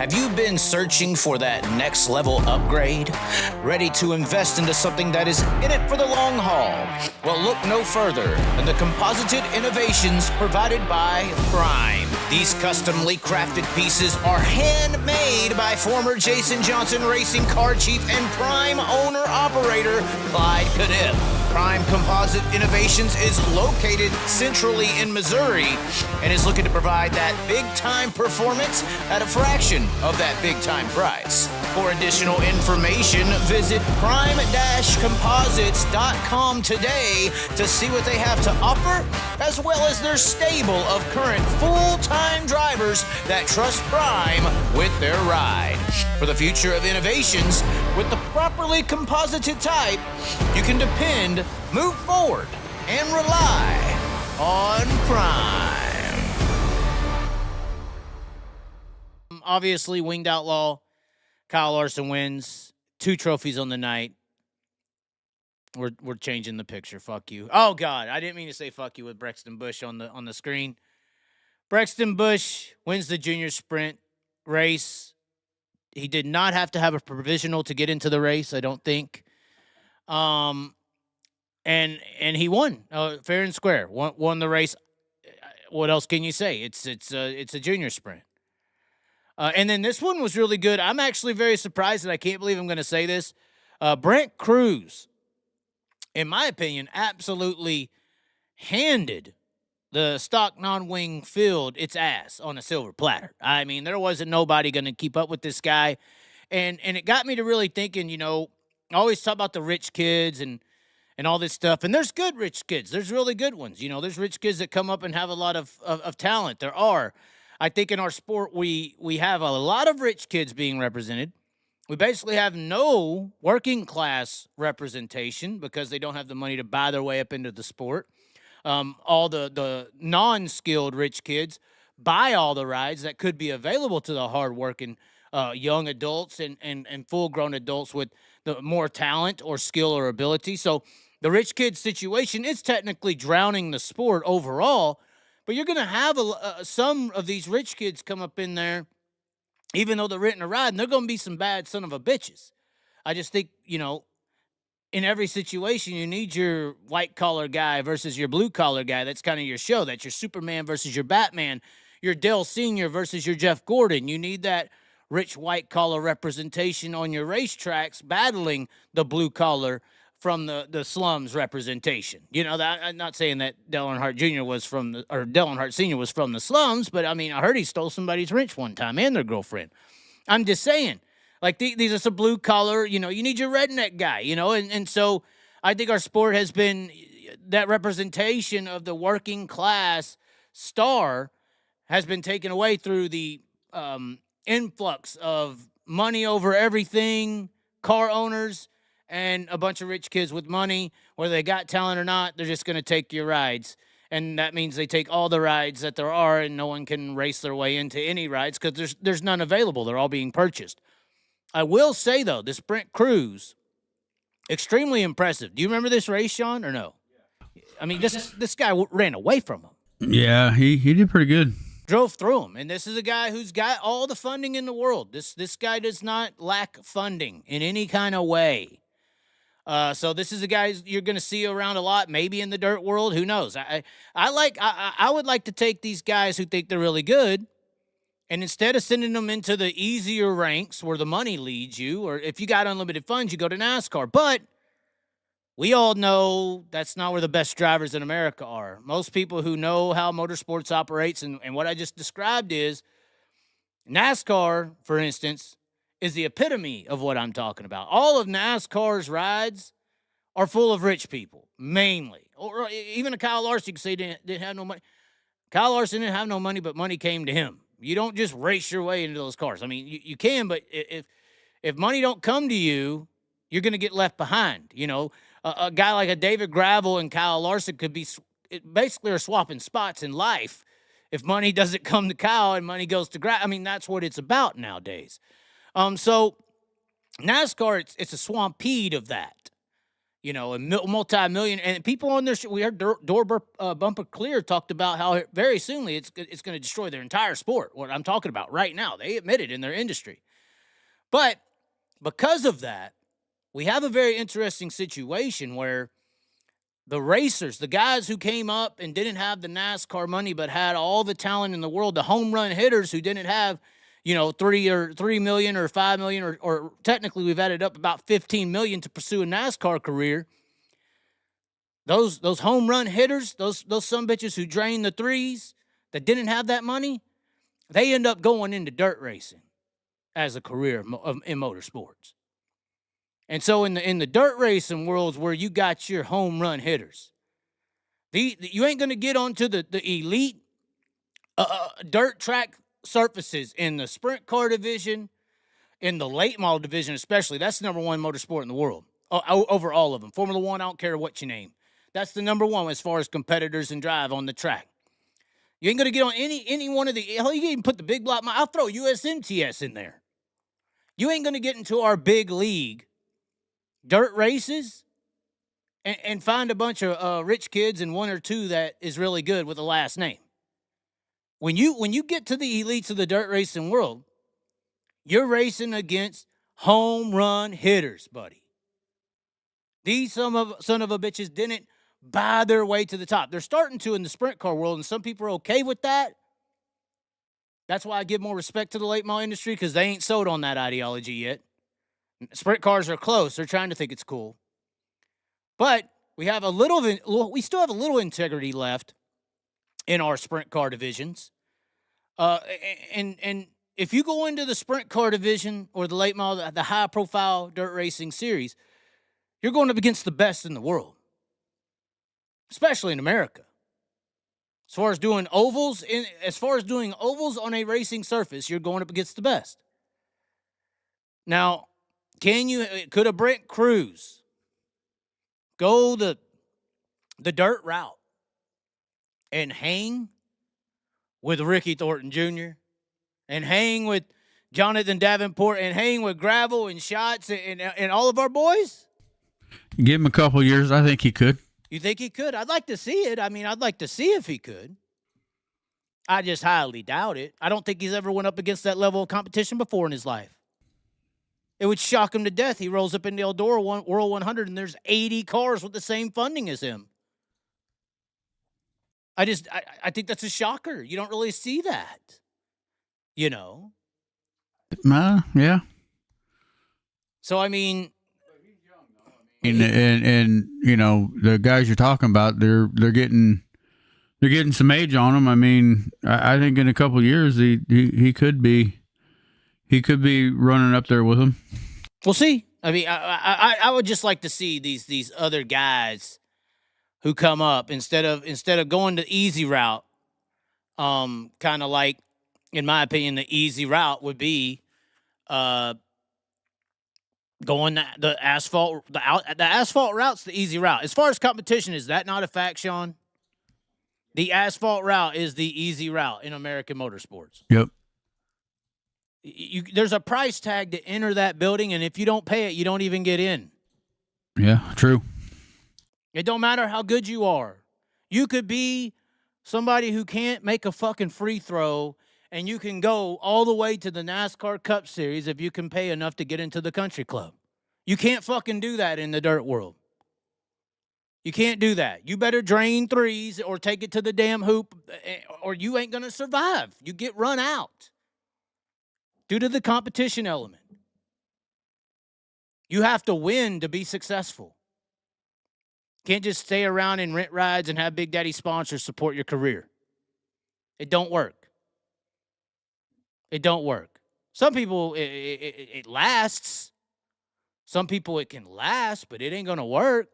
Have you been searching for that next level upgrade? Ready to invest into something that is in it for the long haul? Well, look no further than the composited innovations provided by Prime. These customly crafted pieces are handmade by former Jason Johnson Racing car chief and Prime owner-operator Clyde Knipp. Prime Composite Innovations is located centrally in Missouri and is looking to provide that big-time performance at a fraction of that big-time price. For additional information, visit prime-composites.com today to see what they have to offer, as well as their stable of current full-time drivers that trust Prime with their ride. For the future of innovations, with the properly composited type, you can depend, move forward, and rely on Prime. Obviously, Winged Outlaw, Kyle Larson wins. 2 trophies on the night. We're changing the picture. Fuck you. Oh, God. I didn't mean to say fuck you with Brexton Bush on the screen. Brexton Bush wins the junior sprint race. He did not have to have a provisional to get into the race, I don't think. And he won fair and square. Won the race. What else can you say? It's a junior sprint. And then this one was really good. I'm actually very surprised, and I can't believe I'm going to say this. Brent Cruz, in my opinion, absolutely handed the stock non-wing field its ass on a silver platter. I mean, there wasn't nobody going to keep up with this guy. And it got me to really thinking, I always talk about the rich kids and all this stuff. And there's good rich kids. There's really good ones. There's rich kids that come up and have a lot of talent. There are. I think in our sport, we have a lot of rich kids being represented. We basically have no working class representation because they don't have the money to buy their way up into the sport. All the non-skilled rich kids buy all the rides that could be available to the hardworking young adults and full-grown adults with the more talent or skill or ability. So the rich kid situation is technically drowning the sport overall, but you're going to have some of these rich kids come up in there, even though they're renting a ride, and they're going to be some bad son of a bitches. I just think, in every situation, you need your white-collar guy versus your blue-collar guy. That's kind of your show. That's your Superman versus your Batman, your Dale Sr. versus your Jeff Gordon. You need that rich white-collar representation on your racetracks battling the blue-collar from the slums representation. I'm not saying that Dale Earnhardt Jr. Dale Earnhardt Sr. was from the slums, but, I heard he stole somebody's wrench one time and their girlfriend. I'm just saying. Like, these are some blue-collar, you need your redneck guy, and so I think our sport has been, that representation of the working class star has been taken away through the influx of money over everything, car owners, and a bunch of rich kids with money, whether they got talent or not, they're just going to take your rides. And that means they take all the rides that there are, and no one can race their way into any rides because there's none available. They're all being purchased. I will say, though, this Brent Cruz, extremely impressive. Do you remember this race, Sean, or no? This guy ran away from him. Yeah, he did pretty good. Drove through him. And this is a guy who's got all the funding in the world. This guy does not lack funding in any kind of way. So this is a guy you're going to see around a lot, maybe in the dirt world. Who knows? I would like to take these guys who think they're really good, and instead of sending them into the easier ranks where the money leads you, or if you got unlimited funds, you go to NASCAR. But we all know that's not where the best drivers in America are. Most people who know how motorsports operates and what I just described is NASCAR, for instance, is the epitome of what I'm talking about. All of NASCAR's rides are full of rich people, mainly. Or even a Kyle Larson, you can say didn't have no money. Kyle Larson didn't have no money, but money came to him. You don't just race your way into those cars. You can, but if money don't come to you, you're going to get left behind. A guy like a David Gravel and Kyle Larson could be basically are swapping spots in life. If money doesn't come to Kyle and money goes to Gravel, that's what it's about nowadays. So NASCAR, it's a swampede of that. a multi-million, and people on their we heard Bumper Clear talked about how very soonly it's going to destroy their entire sport. What I'm talking about right now, they admit it in their industry. But because of that, we have a very interesting situation where the racers, the guys who came up and didn't have the NASCAR money but had all the talent in the world, the home run hitters who didn't have, 3 million or 5 million, or technically we've added up about 15 million to pursue a NASCAR career. Those home run hitters, those sumbitches who drain the threes that didn't have that money, they end up going into dirt racing as a career in motorsports. And so in the dirt racing worlds where you got your home run hitters, you ain't going to get onto the elite dirt track surfaces in the sprint car division, in the late model division especially. That's the number one motorsport in the world over all of them. Formula One, I don't care what you name. That's the number one as far as competitors and drive on the track. You ain't going to get on any one of the, hell, you can even put the big block. I'll throw USMTS in there. You ain't going to get into our big league dirt races and find a bunch of rich kids and one or two that is really good with a last name. When you get to the elites of the dirt racing world, you're racing against home run hitters, buddy. These son of a bitches didn't buy their way to the top. They're starting to in the sprint car world, and some people are okay with that. That's why I give more respect to the late model industry, because they ain't sold on that ideology yet. Sprint cars are close. They're trying to think it's cool. But we still have a little integrity left in our sprint car divisions. And if you go into the sprint car division or the late model, the high profile dirt racing series, you're going up against the best in the world, especially in America. As far as doing ovals on a racing surface, you're going up against the best. Now, could a Brent Cruz go the dirt route and hang with Ricky Thornton Jr. and hang with Jonathan Davenport and hang with Gravel and Shots and all of our boys? Give him a couple of years. I think he could. You think he could? I'd like to see it. I'd like to see if he could. I just highly doubt it. I don't think he's ever went up against that level of competition before in his life. It would shock him to death. He rolls up in the Eldora World 100 and there's 80 cars with the same funding as him. I think that's a shocker. You don't really see that, Yeah. So, and the guys you're talking about, they're getting some age on them. I think in a couple of years he could be running up there with them. We'll see. I would just like to see these other guys who come up instead of going the easy route. Kind of like, in my opinion, the easy route would be going the asphalt. The asphalt route's the easy route. As far as competition, is that not a fact, Sean? The asphalt route is the easy route in American motorsports. Yep. There's a price tag to enter that building, and if you don't pay it, you don't even get in. Yeah, true. It don't matter how good you are. You could be somebody who can't make a fucking free throw, and you can go all the way to the NASCAR Cup Series if you can pay enough to get into the country club. You can't fucking do that in the dirt world. You can't do that. You better drain threes or take it to the damn hoop, or you ain't going to survive. You get run out due to the competition element. You have to win to be successful. Can't just stay around and rent rides and have Big Daddy sponsors support your career. It don't work. It don't work. Some people, it lasts. Some people, it can last, but it ain't going to work.